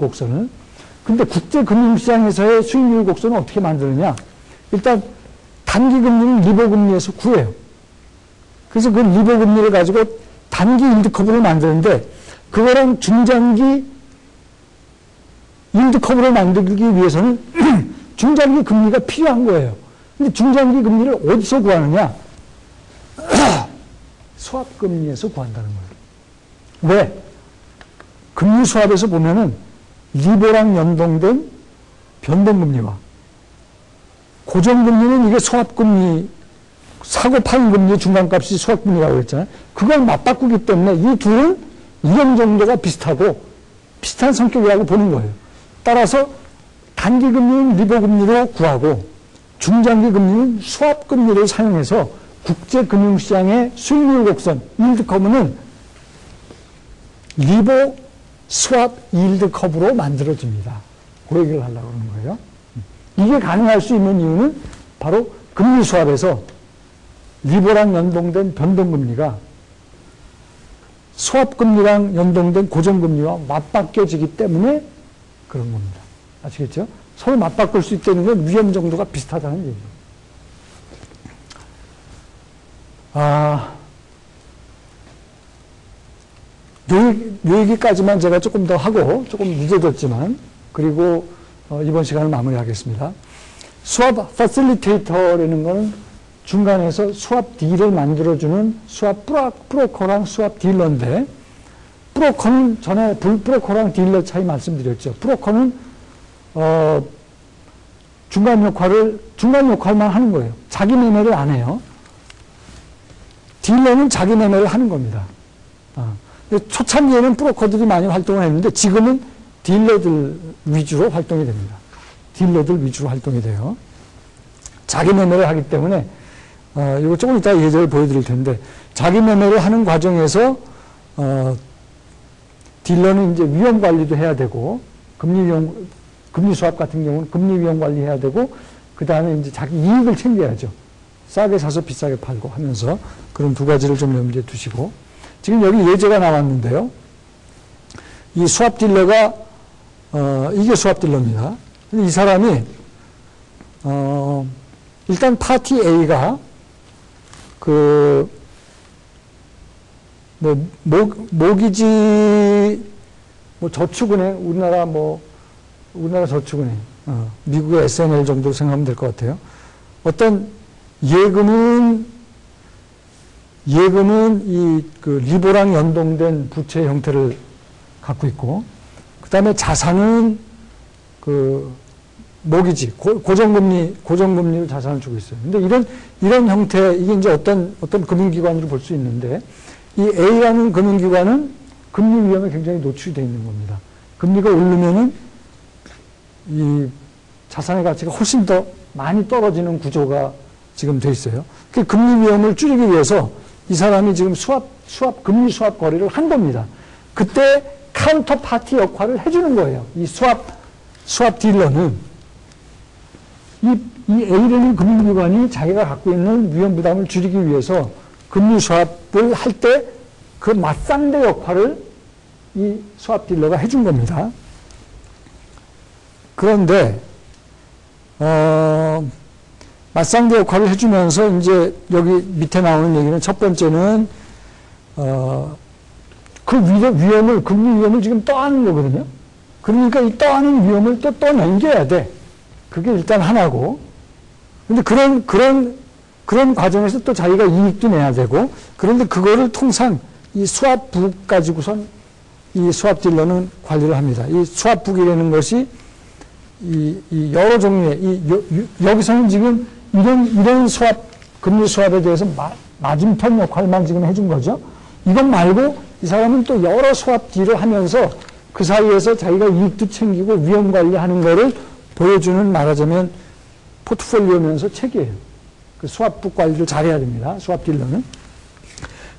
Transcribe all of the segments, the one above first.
곡선을. 근데 국제금융시장에서의 수익률 곡선은 어떻게 만드느냐? 일단 단기금리는 리버금리에서 구해요. 그래서 그 리버금리를 가지고 단기 일드커브를 만드는데 그거랑 중장기 일드커브를 만들기 위해서는 중장기 금리가 필요한 거예요. 근데 중장기 금리를 어디서 구하느냐? 수합금리에서 구한다는 거예요. 왜? 금리 수합에서 보면은 리버랑 연동된 변동금리와 고정금리는 이게 수합금리, 사고 파는 금리 중간값이 수합금리라고 했잖아요. 그걸 맞바꾸기 때문에 이 둘은 위험 정도가 비슷하고 비슷한 성격이라고 보는 거예요. 따라서 단기금리는 리버금리로 구하고 중장기금리는 수합금리를 사용해서 국제금융시장의 수익률 곡선, 일드 커브는 리버 수합 일드 커브로 만들어집니다. 그 얘기를 하려고 하는 거예요. 이게 가능할 수 있는 이유는 바로 금리 수합에서 리버랑 연동된 변동금리가 수합금리랑 연동된 고정금리와 맞바뀌어지기 때문에 그런 겁니다. 아시겠죠? 서로 맞바꿀 수 있다는 건 위험 정도가 비슷하다는 얘기예요. 요 얘기까지만 제가 조금 더 하고, 조금 늦어졌지만, 그리고 이번 시간을 마무리하겠습니다. 수합 패실리테이터라는 거는 중간에서 수합 딜을 만들어주는 수합 브로커랑 수합 딜러인데, 브로커는 전에 브로커랑 딜러 차이 말씀드렸죠. 브로커는 중간 역할만 하는 거예요. 자기 매매를 안 해요. 딜러는 자기 매매를 하는 겁니다. 초창기에는 브로커들이 많이 활동을 했는데 지금은 딜러들 위주로 활동이 됩니다. 딜러들 위주로 활동이 돼요. 자기 매매를 하기 때문에 이거 조금 이따 예제를 보여드릴 텐데 자기 매매를 하는 과정에서 딜러는 이제 위험 관리도 해야 되고 금리 수합 같은 경우는 금리 위험 관리해야 되고 그 다음에 이제 자기 이익을 챙겨야죠. 싸게 사서 비싸게 팔고 하면서 그런 두 가지를 좀 염두에 두시고 지금 여기 예제가 나왔는데요. 이 수합 딜러가 이게 수합 딜러입니다. 이 사람이 일단 파티 A가 모기지 저축은행 우리나라 저축은행 미국의 SNL 정도로 생각하면 될 것 같아요. 어떤 예금은 리버랑 연동된 부채 형태를 갖고 있고, 그 다음에 자산은 모기지, 고정금리로 자산을 주고 있어요. 근데 이런 형태, 이게 이제 어떤 금융기관으로 볼 수 있는데, 이 A라는 금융기관은 금리 위험에 굉장히 노출이 되어 있는 겁니다. 금리가 오르면은 이 자산의 가치가 훨씬 더 많이 떨어지는 구조가 지금 돼 있어요. 그 금리 위험을 줄이기 위해서 이 사람이 지금 금리 수합 거래를 한 겁니다. 그때 카운터 파티 역할을 해주는 거예요. 이 수합 딜러는 이 A라는 금융기관이 자기가 갖고 있는 위험 부담을 줄이기 위해서 금리 수합을 할 때 그 맞상대 역할을 이 수합 딜러가 해준 겁니다. 그런데 맞상대 역할을 해주면서 이제 여기 밑에 나오는 얘기는 첫 번째는 금리 위험을 지금 떠안는 거거든요. 그러니까 이 떠안는 위험을 또 떠넘겨야 돼. 그게 일단 하나고. 근데 그런 과정에서 또 자기가 이익도 내야 되고, 그런데 그거를 통상 이 수합북 가지고선 이 수합 딜러는 관리를 합니다. 이 수합북이라는 것이 이 여러 종류의 여기서는 지금 이런 금리 수합에 대해서 맞은편 역할만 지금 해준 거죠. 이것 말고 이 사람은 또 여러 수합 딜을 하면서 그 사이에서 자기가 이익도 챙기고 위험 관리하는 거를 보여주는, 말하자면 포트폴리오면서 책이에요. 그 수합북 관리를 잘해야 됩니다. 수합 딜러는.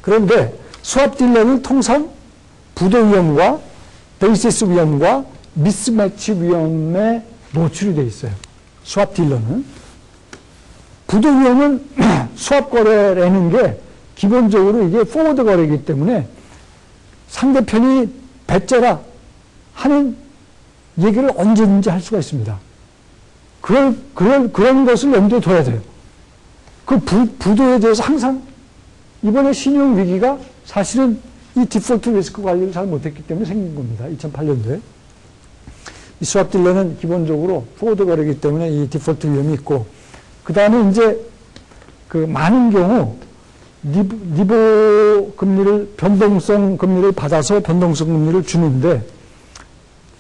그런데 수합 딜러는 통상 부도 위험과 베이시스 위험과 미스매치 위험에 노출이 되어 있어요. 수합 딜러는. 부도 위험은 수합 거래라는 게 기본적으로 이게 포워드 거래이기 때문에 상대편이 배째라 하는 얘기를 언제든지 할 수가 있습니다. 그런 것을 염두에 둬야 돼요. 그 부도에 대해서 항상 이번에 신용 위기가 사실은 이 디폴트 리스크 관리를 잘 못했기 때문에 생긴 겁니다. 2008년도에. 이 스왑 딜러는 기본적으로 포워드 거래이기 때문에 이 디폴트 위험이 있고, 그 다음에 이제 그 많은 경우 리보 금리를, 변동성 금리를 받아서 변동성 금리를 주는데,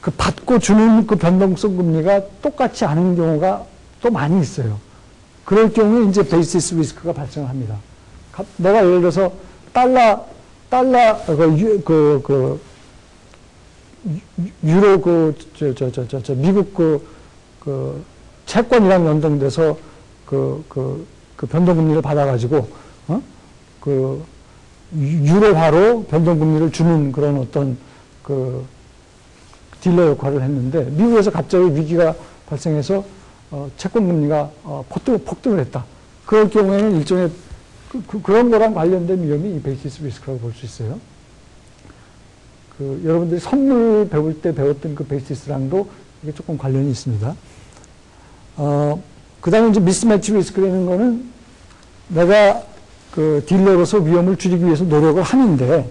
그 받고 주는 그 변동성 금리가 똑같지 않은 경우가 또 많이 있어요. 그럴 경우에 이제 베이시스 리스크가 발생을 합니다. 내가 예를 들어서 유로 미국 채권이랑 연동돼서 그 변동금리를 받아가지고, 유로화로 변동금리를 주는 그런 어떤 딜러 역할을 했는데, 미국에서 갑자기 위기가 발생해서 채권금리가 폭등을 했다. 그럴 경우에는 일종의 그런 거랑 관련된 위험이 이 베이시스 리스크라고 볼 수 있어요. 여러분들이 선물 배울 때 배웠던 그 베이시스랑도 이게 조금 관련이 있습니다. 그 다음에 이제 미스매치 리스크라는 거는 내가 딜러로서 위험을 줄이기 위해서 노력을 하는데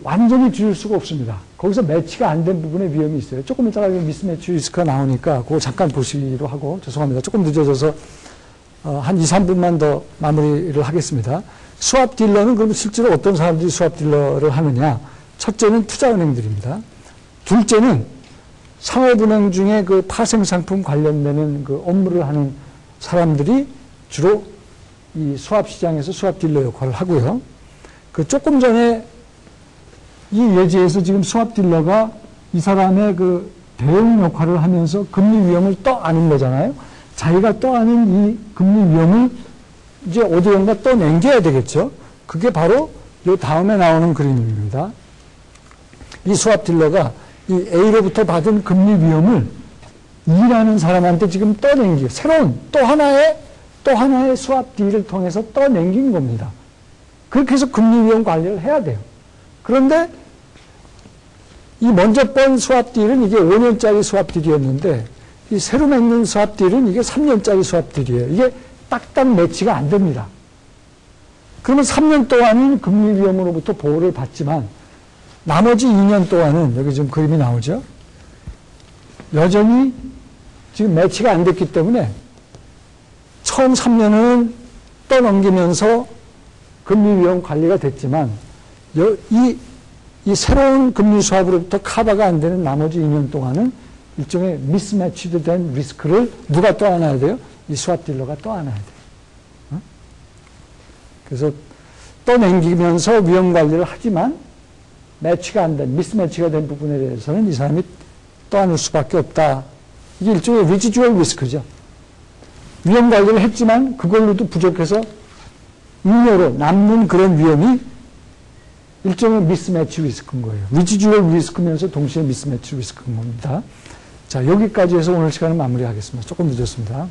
완전히 줄일 수가 없습니다. 거기서 매치가 안 된 부분에 위험이 있어요. 조금 이따가 미스매치 리스크가 나오니까 그거 잠깐 보시기로 하고, 죄송합니다. 조금 늦어져서 한 2, 3분만 더 마무리를 하겠습니다. 스왑 딜러는 그럼 실제로 어떤 사람들이 스왑 딜러를 하느냐? 첫째는 투자은행들입니다. 둘째는 상업은행 중에 그 파생상품 관련되는 그 업무를 하는 사람들이 주로 이 스왑 시장에서 스왑 딜러 역할을 하고요. 조금 전에 이 예제에서 지금 스왑 딜러가 이 사람의 그 대응 역할을 하면서 금리 위험을 떠안은 거잖아요. 자기가 떠안은 이 금리 위험을 이제 어디론가 떠넘겨야 되겠죠. 그게 바로 이 다음에 나오는 그림입니다. 이 스왑 딜러가 이 A로부터 받은 금리 위험을 E라는 사람한테 지금 떠넘기고, 새로운 또 하나의 스왑 딜을 통해서 떠넘긴 겁니다. 그렇게 해서 금리 위험 관리를 해야 돼요. 그런데 이 먼저 번 스왑 딜은 이게 5년짜리 스왑 딜이었는데, 이 새로 맺는 스왑 딜은 이게 3년짜리 스왑 딜이에요. 이게 딱딱 매치가 안 됩니다. 그러면 3년 동안은 금리 위험으로부터 보호를 받지만 나머지 2년 동안은, 여기 지금 그림이 나오죠. 여전히 지금 매치가 안 됐기 때문에 처음 3년은 떠넘기면서 금리 위험 관리가 됐지만 이 새로운 금리 수합으로부터 커버가 안 되는 나머지 2년 동안은 일종의 미스매치드 된 리스크를 누가 떠안아야 돼요? 이 스왑 딜러가 떠안아야 돼요. 그래서 떠넘기면서 위험 관리를 하지만 매치가 안 된, 미스매치가 된 부분에 대해서는 이 사람이 떠안을 수밖에 없다. 이게 일종의 리지주얼 리스크죠. 위험 관리를 했지만 그걸로도 부족해서 잉여로 남는 그런 위험이 일종의 미스매치 리스크인 거예요. 리지주얼 리스크면서 동시에 미스매치 리스크인 겁니다. 자, 여기까지 해서 오늘 시간을 마무리하겠습니다. 조금 늦었습니다.